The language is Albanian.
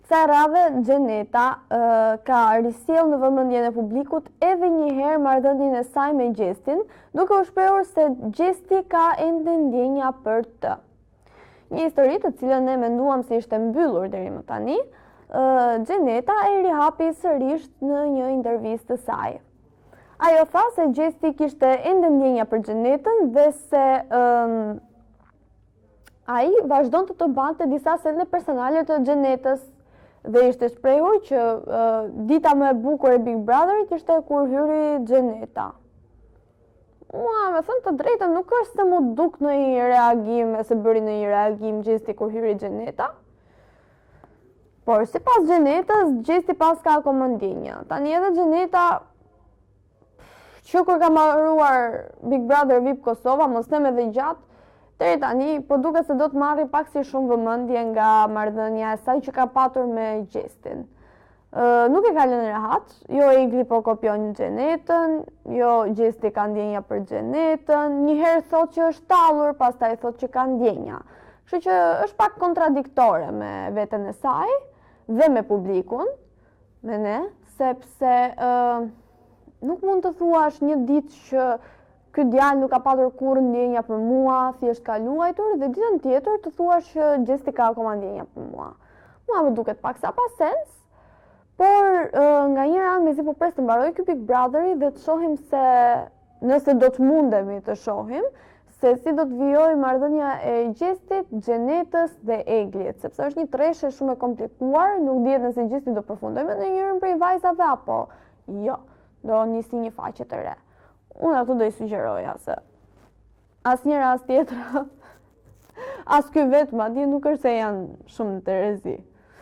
Kësaj radhe, Xheneta ka risjell në vëmendjen e publikut edhe një herë marrëdhënien e saj me Gjestin, duke u shprehur se Gjesti ka ende ndjenja për të. Një histori të cilën ne menduam se ishte mbyllur deri më tani, Xheneta e rihapi sërish në një intervistë të saj. Ajo tha se Gjesti kishte ende ndjenja për Xhenetën dhe se ai vazhdonte të bante disa sende personale të Xhenetës dhe ishte shprehur që dita më e bukur e Big Brotherit ishte kur hyri Xheneta. Mua, me thënë të drejtën, nuk është se mu duk në një reagim, se bëri në një reagim Gjesti kur hyri Xheneta, por si pas Xhenetës, Gjesti pas ka akoma ndjenja. Tani edhe Xheneta, që kur ka marruar Big Brother VIP Kosova, mos nem edhe gjatë, deri tani, po duket se do të marri pak si shumë vëmendje nga marrëdhënia e saj që ka patur me Gjestin. Nuk e ka lënë rehat, jo Egli po kopjon Xhenetën, jo Gjesti ka ndjenja për Xhenetën, një herë thot që është tallur, pastaj thot që ka ndjenja. Kështu që është pak kontradiktore me veten e saj dhe me publikun, me ne, sepse nuk mund të thuash një ditë që ky djalë nuk ka patur kurrë ndjenja për mua, thjesht ka luajtur, dhe ditën tjetër të thuash që Gjesti ka akoma ndjenja për mua. Mua më duket pak sa pa sens, por nga një anë mezi po pres të mbaroj ky Big Brotheri dhe të shohim se nëse do të mundemi të shohim se si do të vijojë marrëdhënia e Gjestit, Xhenetës dhe Eglit, sepse është një treshe shumë e komplikuar, nuk dihet nëse Gjesti do përfundojë me njërin prej vajzave apo jo, do nisi një faqe të re. Unë ato do i sugjeroja se asnjëra as tjetra, as ky vetë madje nuk është se janë shumë të rrezi.